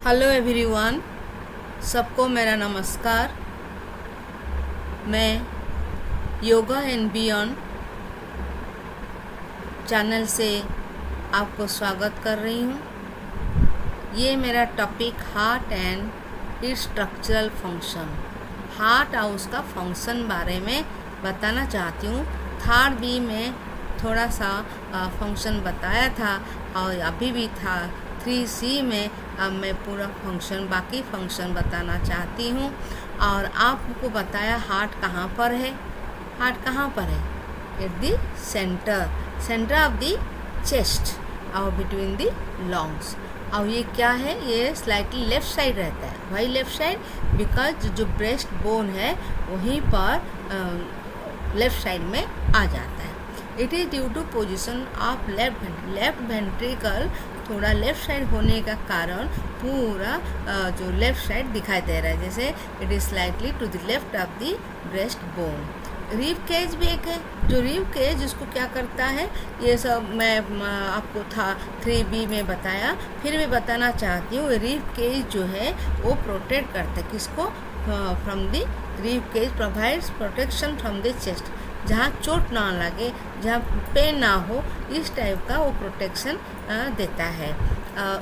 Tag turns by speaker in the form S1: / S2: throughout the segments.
S1: Hello everyone, सबको मेरा नमस्कार। मैं योगा एंड बियॉन्ड चैनल से आपको स्वागत कर रही हूँ। ये मेरा topic heart and it's structural function, heart और उसका फंक्शन बारे में बताना चाहती हूँ। थर्ड बी में थोड़ा सा फंक्शन बताया था और अभी भी था 3C में। अब मैं पूरा फंक्शन, बाकी फंक्शन बताना चाहती हूँ। और आपको बताया हार्ट कहाँ पर है। हार्ट कहाँ पर है? At the centre of the chest और बिटवीन द लंग्स। और ये क्या है? ये स्लाइटली लेफ्ट साइड रहता है। भाई लेफ्ट साइड बिकॉज जो ब्रेस्ट बोन है वहीं पर लेफ्ट साइड में आ जाता है। It is due to position of left ventricle. थोड़ा लेफ्ट साइड होने का कारण पूरा जो लेफ्ट साइड दिखाई दे रहा है, जैसे it is slightly to the left of the breast bone. Rib cage भी एक है। जो रिब केज उसको क्या करता है, ये सब मैं आपको था 3B में बताया, फिर भी बताना चाहती हूँ। रिब केज जो है वो प्रोटेक्ट करता है किसको? From the rib cage provides protection from the chest. जहाँ चोट ना लगे, जहाँ पेन ना हो, इस टाइप का वो प्रोटेक्शन देता है।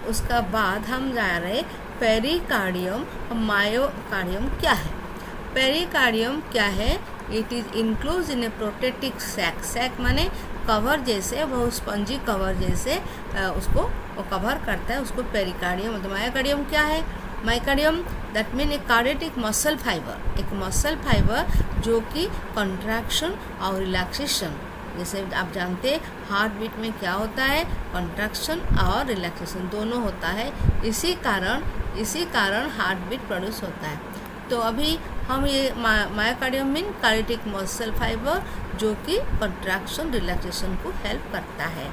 S1: उसका बाद हम जा रहे पेरिकार्डियम। मायोकार्डियम क्या है? पेरिकार्डियम क्या है? It is includes in a protective sac माने कवर जैसे, वो स्पंजी कवर जैसे उसको वो कवर करता है, उसको पेरिकार्डियम। तो मायोकार्डियम क्या है? मायोकार्डियम दैट मीन एक कार्डियक मसल फाइबर, एक मसल फाइबर जो कि कंट्रैक्शन और रिलैक्सेशन, जैसे आप जानते हैं हार्ट बीट में क्या होता है, कंट्रैक्शन और रिलैक्सेशन दोनों होता है। इसी कारण हार्ट बीट प्रोड्यूस होता है। तो अभी हम ये myocardium mean cardiac muscle fibre जो कि कंट्रैक्शन रिलैक्सेशन को हेल्प करता है।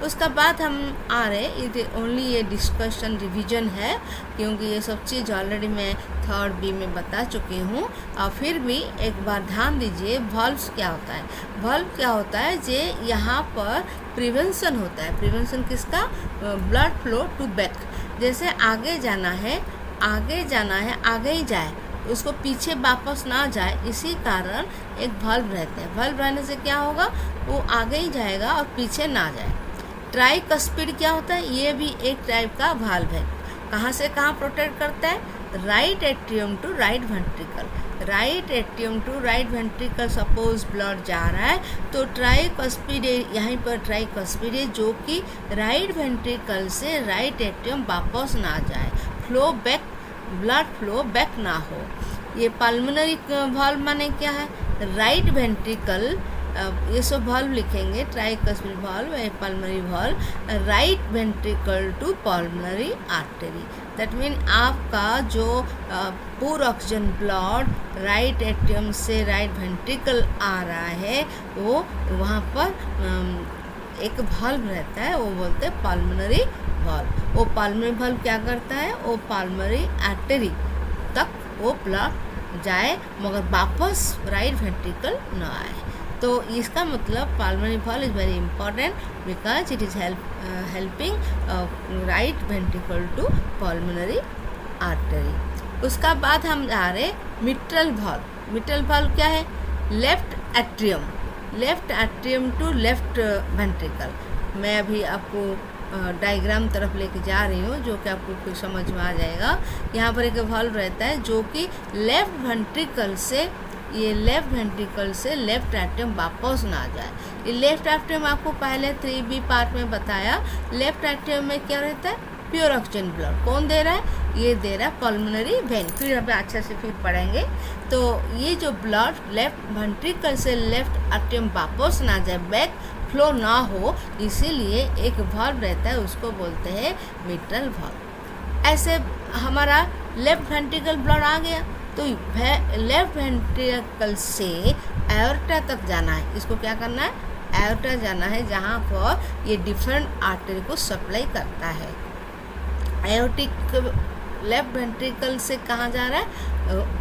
S1: उसका बाद हम आ रहे, ये ओनली ये डिस्कशन रिवीजन है क्योंकि ये सब चीज़ ऑलरेडी मैं 3B में बता चुकी हूँ। और फिर भी एक बार ध्यान दीजिए, वॉल्व्स क्या होता है। वॉल्व क्या होता है? जे यहाँ पर प्रिवेंशन होता है। प्रिवेंशन किसका? Blood flow to back. जैसे आगे जाना है, आगे ही जाए, उसको पीछे वापस ना जाए, इसी कारण एक वॉल्व रहता है। वॉल्व रहने से क्या होगा? वो आगे ही जाएगा और पीछे ना जाए। ट्राइकस्पिड क्या होता है? ये भी एक टाइप का वाल्व है। कहाँ से कहाँ प्रोटेक्ट करता है? Right atrium to right ventricle. Right atrium to right ventricle suppose blood जा रहा है तो ट्राइकस्पिड, यहाँ पर ट्राइकस्पिड है जो कि राइट वेंट्रिकल से राइट एट्रियम वापस ना जाए, flow back, blood flow back ना हो। ये पल्मोनरी वाल्व माने क्या है? राइट वेंट्रिकल, ये सब वाल्व लिखेंगे, tricuspid valve, pulmonary valve, right ventricle to pulmonary artery. That mean आपका जो पूरा ऑक्सीजन ब्लड राइट एट्रियम से राइट वेंट्रिकल आ रहा है, वो वहाँ पर एक वाल्व रहता है, वो बोलते हैं पल्मोनरी वाल्व। वो पल्मोनरी वाल्व क्या करता है? वो पल्मोनरी आर्टरी तक वो ब्लड जाए मगर वापस राइट वेंट्रिकल न आए। तो इसका मतलब pulmonary valve is very important because it is helping right ventricle to pulmonary artery. उसका बाद हम जा रहे मिट्रल वाल्व। मिट्रल वाल्व क्या है? Left atrium to left ventricle. मैं अभी आपको डायग्राम तरफ लेके जा रही हूँ जो कि आपको कुछ समझ में आ जाएगा। यहाँ पर एक वाल्व रहता है जो कि लेफ्ट वेंट्रिकल से, ये लेफ्ट वेंट्रिकल से लेफ्ट एट्रियम वापस ना जाए। ये लेफ्ट एट्रियम आपको पहले 3B पार्ट में बताया। लेफ्ट एट्रियम में क्या रहता है? Pure oxygen blood. कौन दे रहा है? ये दे रहा है पल्मोनरी वेन। फिर हम अच्छे से फिर पढ़ेंगे। तो ये जो ब्लड लेफ्ट वेंट्रिकल से लेफ्ट एट्रियम वापस ना जाए, बैक फ्लो ना हो, इसीलिए एक वाल्व रहता है, उसको बोलते हैं मिट्रल वाल्व। ऐसे हमारा लेफ्ट वेंट्रिकल ब्लड आ गया तो लेफ्ट वेंट्रिकल से एओर्टा तक जाना है। इसको क्या करना है? एओर्टा जाना है, जहाँ पर ये डिफरेंट आर्टरी को सप्लाई करता है। एओर्टिक लेफ्ट वेंट्रिकल से कहाँ जा रहा है?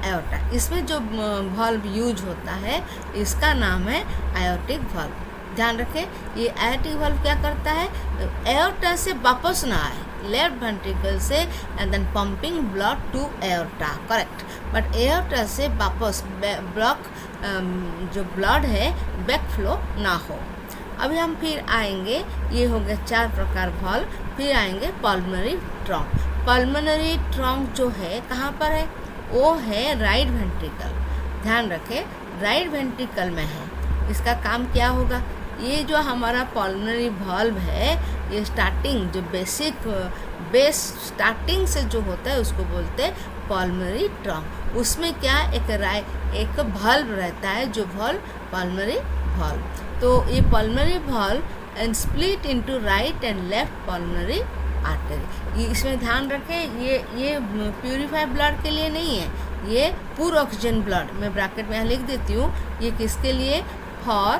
S1: एओर्टा। इसमें जो वाल्व यूज होता है इसका नाम है एओर्टिक वाल्व। ध्यान रखें, ये एओर्टिक वाल्व क्या करता है? एओर्टा से वापस ना आए, लेफ्ट वेंट्रिकल से and then pumping blood to aorta, correct. But aorta से वापस जो ब्लड है बैक फ्लो ना हो। अभी हम फिर आएंगे, ये हो गया 4 प्रकार वाल्व। फिर आएंगे पल्मोनरी ट्रंक। पल्मोनरी ट्रंक जो है कहाँ पर है, वो है राइट वेंट्रिकल। ध्यान रखें, राइट वेंट्रिकल में है। इसका काम क्या होगा, ये जो हमारा पल्मोनरी वाल्व है, ये स्टार्टिंग जो बेस स्टार्टिंग से जो होता है उसको बोलते हैं पल्मोनरी ट्रंक। उसमें क्या एक वाल्व रहता है, जो वाल्व पल्मोनरी वाल्व। तो ये pulmonary valve and split into right and left pulmonary artery. इसमें ध्यान रखें, ये प्यूरिफाइड ब्लड के लिए नहीं है, ये पूर ऑक्सीजन ब्लड, मैं ब्रैकेट में यहाँ लिख देती हूँ, ये किसके लिए, फॉर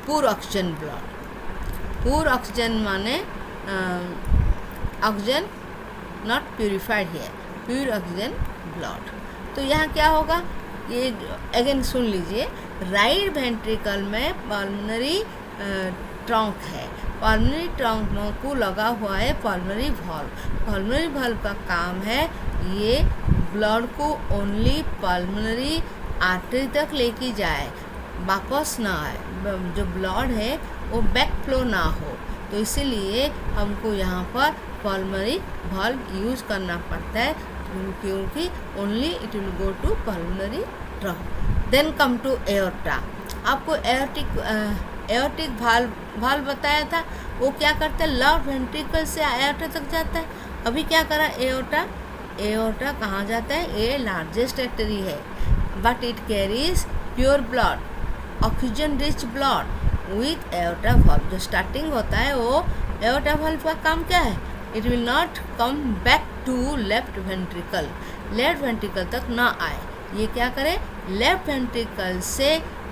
S1: पूर ऑक्सीजन ब्लड। पूर ऑक्सीजन माने ऑक्सीजन नॉट प्यूरिफाइड है, प्योर ऑक्सीजन ब्लड। तो यहाँ क्या होगा, ये अगेन सुन लीजिए, राइट वेंट्रिकल में पल्मोनरी ट्रंक है। पल्मोनरी ट्रंक को लगा हुआ है पल्मोनरी वाल्व। पल्मोनरी वाल्व का काम है ये ब्लड को ओनली पल्मोनरी आर्टरी तक लेके जाए, वापस ना आए, जो ब्लड है वो बैक फ्लो ना हो। तो इसीलिए हमको यहाँ पर पल्मोनरी वाल्व यूज़ करना पड़ता है, क्योंकि only it will go to pulmonary trunk. Then come to aorta. आपको एओर्टिक वाल्व बताया था, वो क्या करता है, लेफ्ट वेंट्रिकल से एओर्टा तक जाता है। अभी क्या करा एओर्टा कहाँ जाता है, ये लार्जेस्ट आर्टरी है, but it carries pure blood, oxygen rich blood with aorta valve. जो स्टार्टिंग होता है वो एओर्टा वाल्व का काम क्या है, it will not come back to left ventricle, left ventricle तक ना आए, ये क्या करे, लेफ्ट वेंट्रिकल से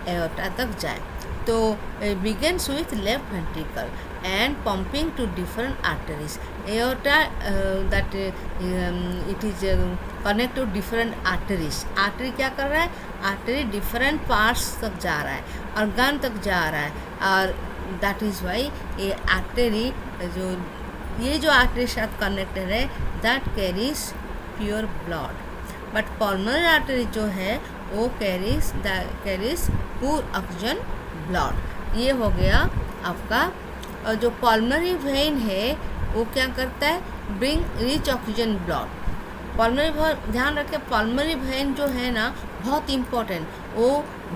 S1: एओर्टा तक जाए। तो begins with left ventricle and pumping to different arteries. Aorta that it is connect to different arteries. Artery क्या कर रहा है, artery different parts तक जा रहा है, organ तक जा रहा है, और that is why ये artery ये जो artery साथ connected है, that carries pure blood. But pulmonary artery जो है वो carries poor oxygen ब्लड। ये हो गया आपका। और जो पल्मोनरी वेन है वो क्या करता है, bring rich oxygen blood. Pulmonary, ध्यान रखें, पल्मोनरी वेन जो है ना बहुत इम्पोर्टेंट, वो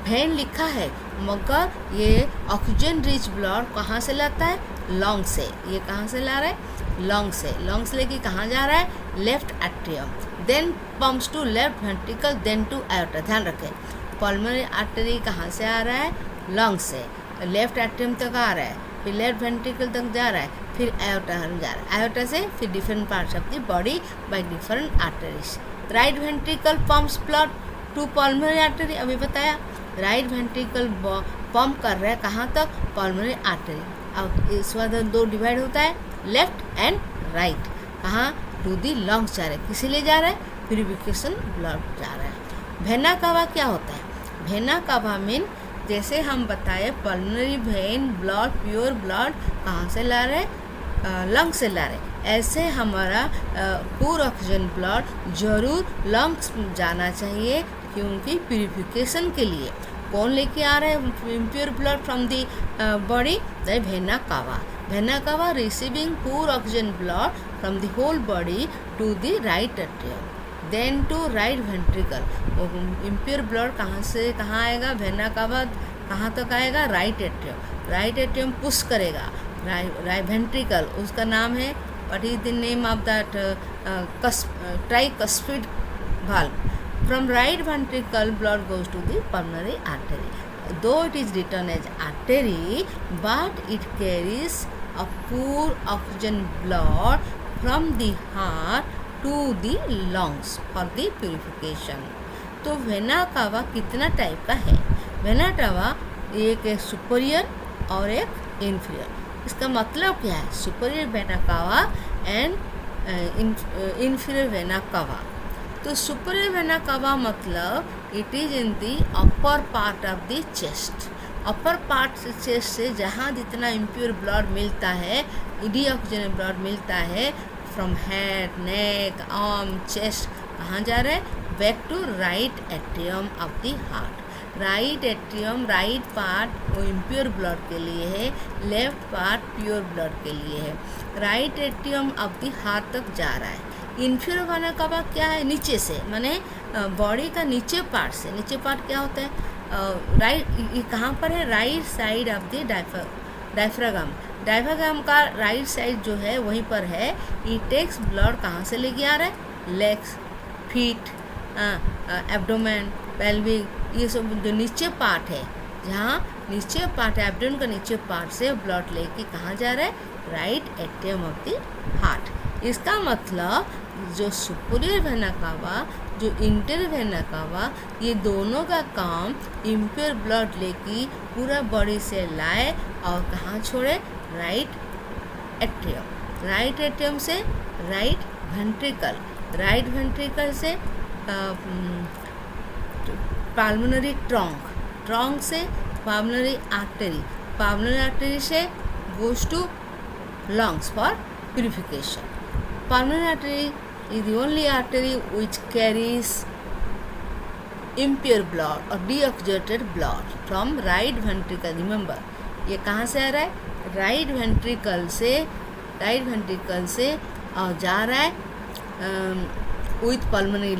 S1: वेन लिखा है मगर ये ऑक्सीजन रिच ब्लड कहाँ से लाता है, लंग से। ये कहाँ से ला रहा है, लंग से। लंग से लेके कहाँ जा रहा है, left atrium, then pumps to left ventricle, then to aorta. ध्यान रखें, पल्मोनरी आर्टरी कहाँ से आ रहा है, लंग से, लेफ्ट एट्रियम तक आ रहा है, फिर लेफ्ट वेंट्रिकल तक जा रहा है, फिर एओर्टा जा रहा है, एओर्टा से फिर different parts of the body by different arteries. Right ventricle pumps blood to pulmonary artery. अभी बताया राइट वेंट्रिकल पंप कर रहा है कहाँ तक, पल्मोनरी आर्टरी। अब इस बार 2 डिवाइड होता है, लेफ्ट एंड राइट। कहाँ, टू दी लंग्स जा रहा है, किसी ले जा रहा है, प्यूरिफिकेशन ब्लड जा रहा है। वेना कावा क्या होता है, वेना कावा मीन जैसे हम बताए pulmonary vein blood, pure blood कहाँ से ला रहे, लंग से ला रहे, ऐसे हमारा पूर ऑक्सीजन ब्लड जरूर लंग्स जाना चाहिए, क्योंकि प्यूरिफिकेशन के लिए कौन लेके आ रहा है impure blood from the body, the vena cava. Vena cava receiving poor oxygen blood from the whole body to the right atrium, then to right ventricle. Impure blood कहाँ से कहाँ आएगा, वेना कावा कहाँ तक आएगा, right atrium. Right atrium push करेगा right ventricle, उसका नाम है, what is the name of that, tricuspid valve. From right ventricle blood goes to the pulmonary artery, दो it is written as artery, but it carries a poor oxygen blood from the heart to the lungs for the purification. तो vena cava कितना type का है, vena cava एक superior और एक inferior. इसका मतलब क्या है, superior vena cava and inferior vena cava. तो सुपीरियर वेना कावा मतलब it is in the upper part of the chest, upper part chest से जहाँ जितना इम्प्योर ब्लड मिलता है, डीऑक्सीजन ब्लड मिलता है from head, neck, arm, chest, कहाँ जा रहा है? Back to right atrium of the heart. Right atrium, right part वो इम्प्योर ब्लड के लिए है, लेफ्ट पार्ट प्योर ब्लड के लिए है। Right atrium of the heart तक जा रहा है। इन्फीरियर वेना कावा क्या है? नीचे से, माने बॉडी का नीचे पार्ट से। नीचे पार्ट क्या होता है? राइट, ये कहाँ पर है? Right side of the diaphragm. Diaphragm का राइट साइड जो है वहीं पर है। ये टेक्स ब्लड कहाँ से लेके आ रहा है? लेग्स, फीट, एब्डोमेन, पेल्विक, ये सब जो नीचे पार्ट है, जहाँ नीचे पार्ट है, एब्डोमेन का नीचे पार्ट से ब्लड लेके कहाँ जा रहा है? Right atrium of the heart. इसका मतलब जो सुपीरियर वेना कावा, जो इंटीरियर वेना कावा, ये दोनों का काम इम्प्योर ब्लड लेके पूरा बॉडी से लाए और कहाँ छोड़े? Right atrium. राइट एट्रियम से राइट वेंट्रिकल, राइट वेंट्रिकल से पाल्मोनरी ट्रंक, ट्रंक से पाल्मोनरी आर्टरी, पाल्मोनरी आर्टरी से goes to lungs for purification. Pulmonary artery is the only artery which carries impure blood or deoxygenated blood from right ventricle. Remember, ये कहाँ से आ रहा है? Right ventricle से, right ventricle से और जा रहा है with pulmonary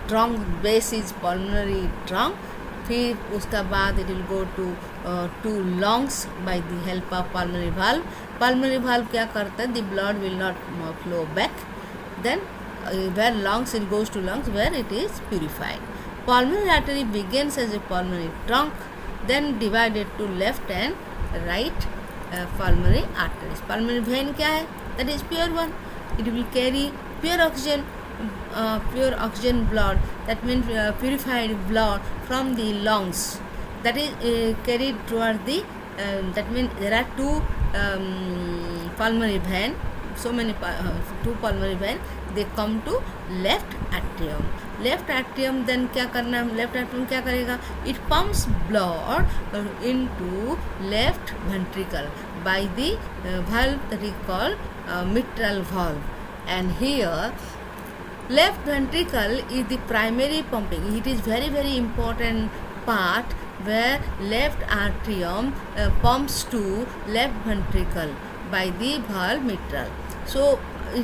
S1: trunk, base is pulmonary trunk. फिर उसका बाद it will go to lungs by the help of pulmonary valve. Pulmonary valve क्या करता है? The blood will not flow back, then where lungs, it goes to lungs where it is purified. Pulmonary artery begins as a pulmonary trunk, then divided to left and right pulmonary arteries. Pulmonary vein क्या है? That is pure one. It will carry pure oxygen blood, that means purified blood from the lungs, that is carried toward the that means there are two pulmonary vein, so many two pulmonary vein, they come to left atrium. Left atrium then क्या करना है? Left atrium क्या करेगा? It pumps blood into left ventricle by the valve that is called mitral valve. And here left ventricle is the primary pumping. It is very very important part where left atrium pumps to left ventricle by the valve mitral. So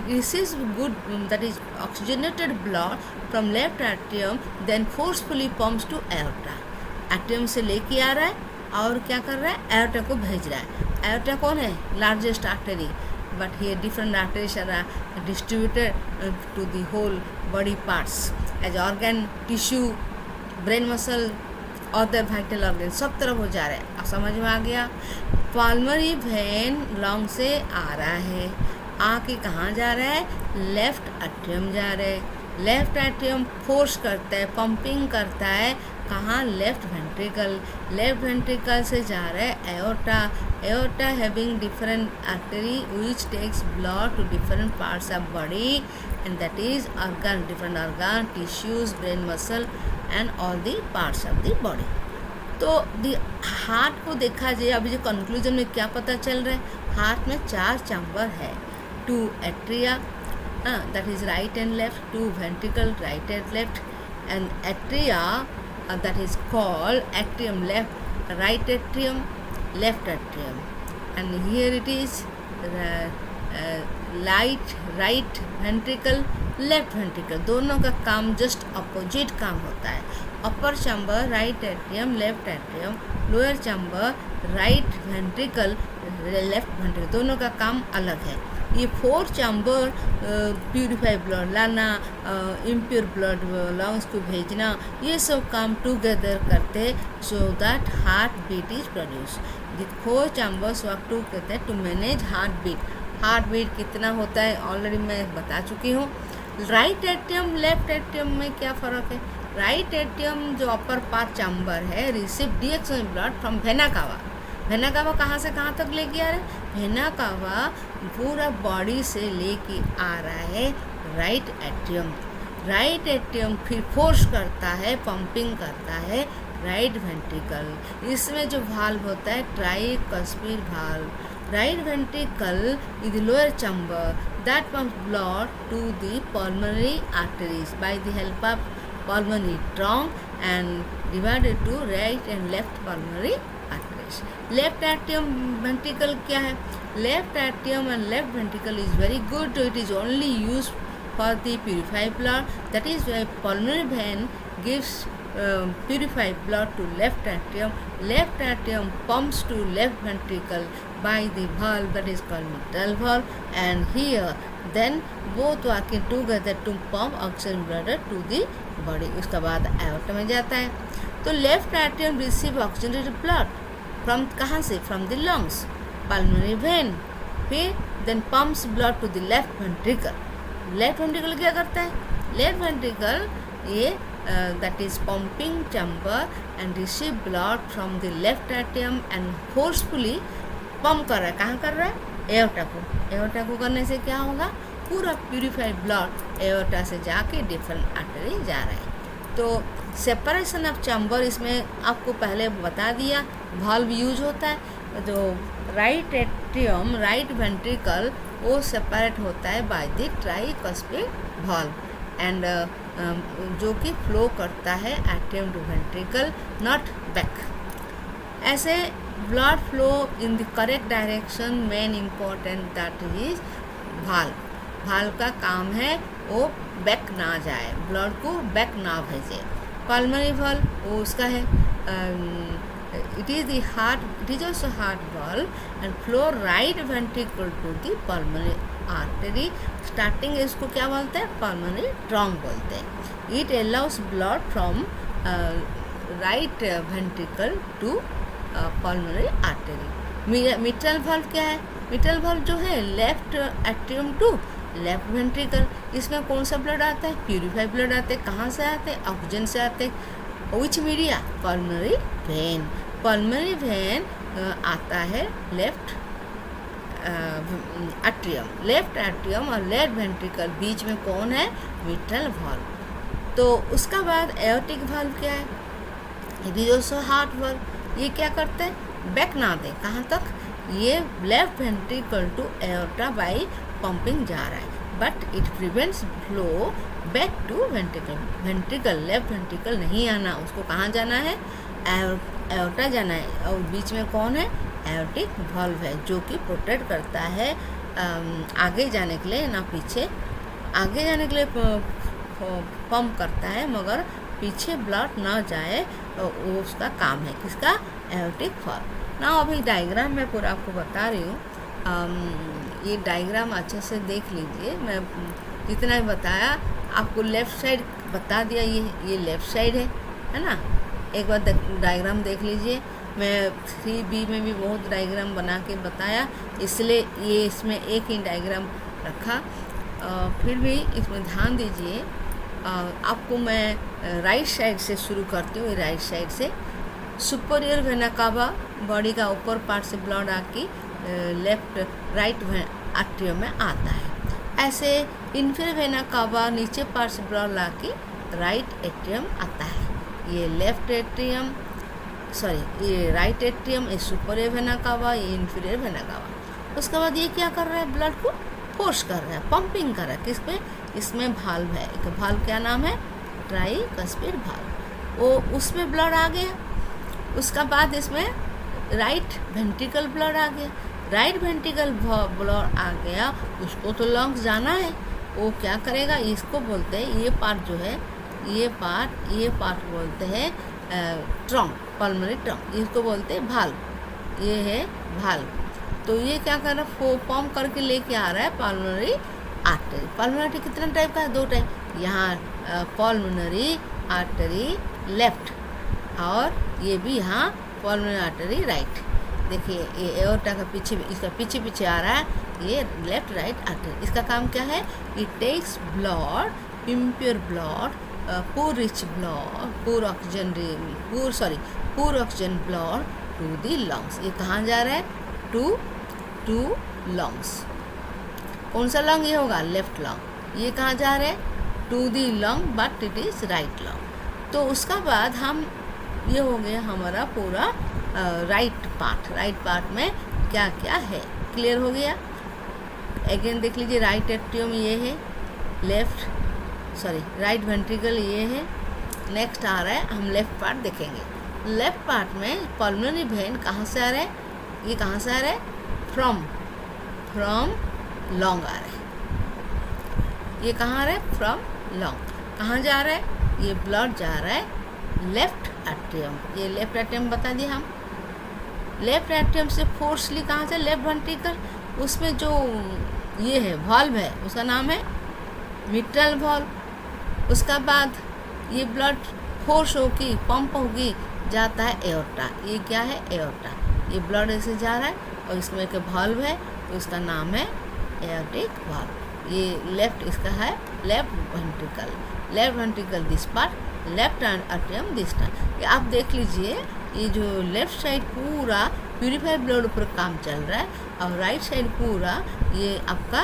S1: this is good, that is oxygenated blood from left atrium then forcefully pumps to aorta. Atrium से लेके आ रहा है और क्या कर रहा है? aorta को भेज रहा है. Aorta कौन है? largest artery, but here different arteries are distributed to the whole body parts as organ, tissue, brain muscle, other vital organs, सब तरफ हो जा रहा है. अब समझ में आ गया? पल्मोनरी वेन लंग से आ रहा है, आके कहाँ जा रहा है? लेफ्ट एट्रियम जा रहा है. लेफ्ट एट्रियम फोर्स करता है, पंपिंग करता है कहाँ? Left ventricle. लेफ्ट वेंट्रिकल से जा रहा है aorta. Aorta having different artery which takes blood to different parts of body and that is organ, different organ, tissues, brain muscle and all the parts of the body. तो heart को देखा जाए, अभी जो कंक्लूजन में क्या पता चल रहा है? हार्ट में 4 चैम्बर है. 2 atria, that is right and left, 2 ventricle, right and left, and atria that is called atrium left, right atrium, left atrium, and here it is right ventricle, left ventricle. दोनों का काम just opposite काम होता है. Upper chamber right atrium, left atrium, lower chamber right ventricle, left ventricle, दोनों का काम अलग है. ये 4 चैम्बर प्यूरिफाई ब्लड लाना, इम्प्योर ब्लड लंग्स को भेजना, ये सब काम टुगेदर करते so that heart beat is produce. The 4 chambers work to कहते हैं to manage heart beat. Heart beat कितना होता है ऑलरेडी मैं बता चुकी हूँ. राइट एट्रियम लेफ्ट एट्रियम में क्या फ़र्क है? राइट एट्रियम जो अपर पार्ट चैम्बर है receive डीऑक्सीजन blood from vena cava. Vena cava कहाँ से कहाँ तक लेके आ रहा है? वेना कावा पूरा बॉडी से लेके आ रहा है राइट एट्रियम. राइट एट्रियम फिर फोर्स करता है, पंपिंग करता है राइट वेंट्रिकल। इसमें जो वाल्व होता है tricuspid valve. Right ventricle is lower chamber that pumps blood to the pulmonary arteries by the help of pulmonary trunk and divided to right and left pulmonary arteries. Left atrium ventricle क्या है? Left atrium and left ventricle is very good. It is only used for the purified blood. That is why pulmonary vein gives purified blood to left atrium. Left atrium pumps to left ventricle by the valve that is called mitral valve, and here then both working together to pump oxygen blood to the body. उसके बाद aorta में जाता है। तो left atrium receive oxygenated blood from कहाँ से? From the lungs, pulmonary vein, फिर then pumps blood to the left ventricle. Left ventricle क्या करता है? लेफ्ट वेंट्रिकल ये that is pumping chamber and receive blood from the left atrium and forcefully pump कर रहा है। कहाँ कर रहा है? एओर्टा को। एओर्टा को करने से क्या होगा? पूरा प्यूरिफाइड ब्लड एओर्टा से जाके डिफरेंट आर्टरी जा रहा है। तो सेपरेशन ऑफ चैम्बर इसमें आपको पहले बता दिया, वाल्व यूज होता है। जो राइट एट्रियम, राइट वेंट्रिकल वो सेपरेट होता है by the tricuspid valve and जो कि फ्लो करता है atrium to ventricle, not back. ऐसे blood flow in the correct direction main important that is valve. Valve का काम है वो बैक ना जाए, ब्लड को बैक ना भेजे। पल्मोनरी वाल्व वो उसका है, it is the heart, it is also heart valve and flow right ventricle to the pulmonary artery. Starting इसको क्या बोलते हैं? pulmonary trunk बोलते हैं। It allows blood from right ventricle to pulmonary artery. mitral valve क्या है? mitral valve जो है left atrium to left ventricle. इसमें कौन सा ब्लड आता है? प्यूरिफाइड ब्लड आते हैं। कहाँ से आते हैं? ऑक्सीजन से आते हैं। विच media? Pulmonary vein. Pulmonary vein आता है लेफ्ट एट्रियम। लेफ्ट एट्रियम और लेफ्ट वेंट्रिकल बीच में कौन है? Mitral valve. तो उसका बाद एओर्टिक वाल्व क्या है? It is also heart valve. ये क्या करते हैं? बैक ना दे। कहाँ तक? ये left ventricle to aorta by pumping जा रहा है, but it prevents flow back to ventricle. Ventricle, left ventricle नहीं आना, उसको कहाँ जाना है? एओर्टा जाना है। और बीच में कौन है? एओर्टिक वाल्व है, जो कि प्रोटेक्ट करता है आगे जाने के लिए, ना पीछे। आगे जाने के लिए पंप करता है, मगर पीछे ब्लड ना जाए, वो उसका काम है। किसका? Aortic valve. ना अभी डायग्राम में पूरा आपको बता रही हूँ। ये डायग्राम अच्छे से देख लीजिए। मैं जितना भी बताया आपको लेफ़्ट साइड बता दिया, ये लेफ़्ट साइड है ना। एक बार डायग्राम देख लीजिए। मैं 3B में भी बहुत डायग्राम बना के बताया, इसलिए ये इसमें एक ही डायग्राम रखा। फिर भी इसमें ध्यान दीजिए। आपको मैं राइट साइड से शुरू करती हूँ। राइट साइड से सुपीरियर वेना कावा, बॉडी का ऊपर पार्ट से ब्लड आके लेफ्ट राइट एट्रियम में आता है। ऐसे इन्फीरियर वेना कावा नीचे पार्ट से ब्लड ला के राइट एट्रियम आता है। ये लेफ्ट एट्रियम, सॉरी ये राइट एट्रियम, ये सुपीरियर वेना कावा, ये इन्फीरियर वेना कावा। उसके बाद ये क्या कर रहा है? ब्लड को फोर्स कर रहा है, पंपिंग कर रहा है। किस पे? इसमें वाल्व है। एक वाल्व क्या नाम है? Tricuspid valve. वो उसमें ब्लड आ गया। उसका बाद इसमें राइट वेंट्रिकल ब्लड आ गया। राइट वेंट्रिकल ब्लड आ गया, उसको तो लंग्स जाना है। वो क्या करेगा? इसको बोलते हैं, ये पार्ट जो है, ये पार्ट बोलते हैं ट्रंक, पल्मोनरी ट्रंक। इसको बोलते हैं वाल्व। ये है वाल्व। तो ये क्या कर रहा है? पंप करके लेके आ रहा है पल्मोनरी आर्टरी। पल्मोनरी आर्टरी कितना टाइप का है? 2 टाइप। यहाँ पल्मोनरी आर्टरी लेफ्ट, और ये भी यहाँ पल्मोनरी आर्टरी राइट। देखिए ये एओर्टा का पीछे, इसका पीछे आ रहा है ये लेफ्ट राइट आर्टरी। इसका काम क्या है? It takes blood, impure blood, poor rich blood, poor oxygen blood to the lungs. ये कहाँ जा रहा है? To lungs. कौन सा लंग ये होगा? Left lung. ये कहाँ जा रहा है? To the lung, but it is right lung. तो उसका बाद हम ये हो गया हमारा पूरा राइट पार्ट में क्या क्या है, क्लियर हो गया। अगेन देख लीजिए, राइट एट्रियम ये है, राइट वेंट्रिकल ये है। नेक्स्ट आ रहा है, हम लेफ्ट पार्ट देखेंगे। लेफ्ट पार्ट में पल्मोनरी वेन कहाँ से आ रहा है, ये कहाँ से आ रहा है, फ्रॉम लॉन्ग आ रहा है। ये कहाँ आ रहा है, फ्रॉम लॉन्ग। कहाँ जा रहा है, ये ब्लड जा रहा है लेफ्ट एट्रियम। ये लेफ्ट एट्रियम बता दिए हम। लेफ्ट एट्रियम से फोर्सली कहाँ से, लेफ्ट वेंट्रिकल, उसमें जो ये है वॉल्व है, उसका नाम है मिट्रल वॉल्व। उसका बाद ये ब्लड फोर्स होगी, पंप होगी, जाता है एओर्टा। ये क्या है, एओर्टा। ये ब्लड ऐसे जा रहा है और इसमें एक वॉल्व है, तो उसका नाम है एओर्टिक वॉल्व। ये लेफ्ट इसका है left ventricle this part, left atrium this time. ये आप देख लीजिए, ये जो लेफ्ट साइड पूरा प्यूरिफाइड ब्लड ऊपर काम चल रहा है और राइट साइड पूरा ये आपका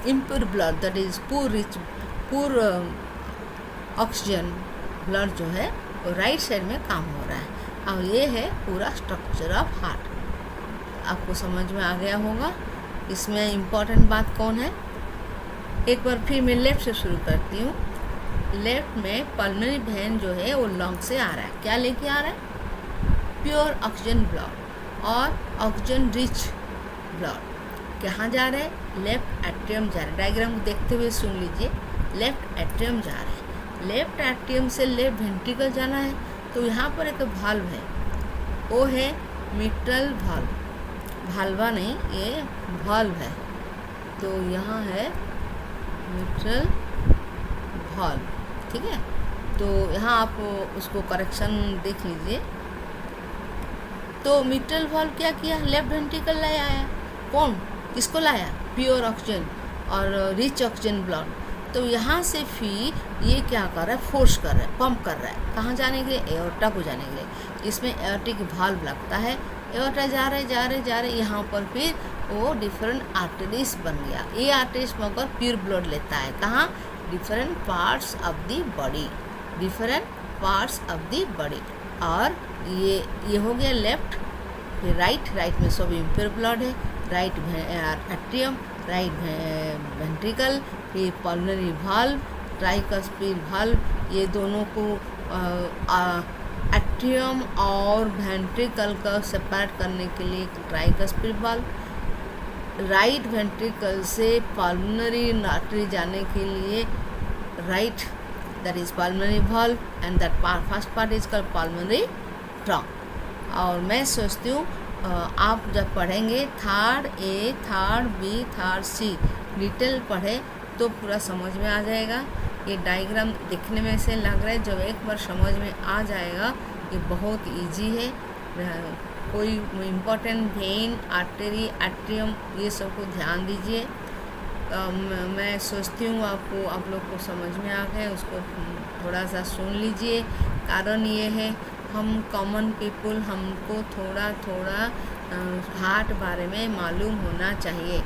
S1: इम्प्योर ब्लड, दैट इज पूर ऑक्सीजन ब्लड जो है वो राइट साइड में काम हो रहा है। और ये है पूरा स्ट्रक्चर ऑफ हार्ट। आपको समझ में आ गया होगा। इसमें इम्पॉर्टेंट बात कौन है, एक बार फिर मैं लेफ्ट से शुरू करती हूँ। लेफ्ट में पल्मोनरी वेन जो है वो लंग से आ रहा है, क्या लेके आ रहा है, प्योर ऑक्सीजन ब्लड और ऑक्सीजन रिच ब्लड। कहाँ जा रहा है, लेफ्ट एट्रियम जा रहा है। डायग्राम को देखते हुए सुन लीजिए, लेफ्ट एट्रियम जा रहा है। लेफ्ट एट्रियम से लेफ्ट वेंट्रिकल जाना है, तो यहाँ पर एक वाल्व है, वो है मिट्रल वाल्व। वाल्वा नहीं, ये वाल्व है, तो यहाँ है मिट्रल वाल्व, ठीक है। तो यहाँ आप उसको करेक्शन देख लीजिए। तो मिट्रल वाल्व क्या किया, लेफ्ट वेंट्रिकल लाया है। कौन, किसको लाया, प्योर ऑक्सीजन और रिच ऑक्सीजन ब्लड। तो यहाँ से फिर ये क्या कर रहा है, फोर्स कर रहा है, पंप कर रहा है, कहाँ जाने के लिए, एओर्टा को जाने के लिए। इसमें एओर्टिक वाल्व लगता है, एओर्टा जा रहे यहाँ पर फिर वो डिफरेंट आर्टरीज बन गया। ये आर्टरीज मगर प्योर ब्लड लेता है, कहाँ, different parts of the body. और ये हो गया लेफ्ट। फिर राइट में सब इम्प्योर ब्लड है, राइट एट्रियम, राइट वेंट्रिकल, फिर पल्मोनरी वाल्व, ट्राइकस्पिड वाल्व। ये दोनों को एट्रियम और वेंट्रिकल का सेपरेट करने के लिए ट्राइकस्पिड वाल्व। राइट वेंट्रिकल से पल्मोनरी आर्टरी जाने के लिए right, that is pulmonary valve, and that first part is called pulmonary trunk. और मैं सोचती हूँ आप जब पढ़ेंगे third A, third B, third C detail पढ़े तो पूरा समझ में आ जाएगा। ये डायग्राम दिखने में से लग रहा है, जब एक बार समझ में आ जाएगा ये बहुत इजी है। कोई इम्पोर्टेंट वेन, आर्टरी, एट्रियम, ये सब को ध्यान दीजिए। मैं सोचती हूँ आप लोग को समझ में आ गया, उसको थोड़ा सा सुन लीजिए। कारण ये है, हम कॉमन पीपल, हमको थोड़ा हार्ट बारे में मालूम होना चाहिए।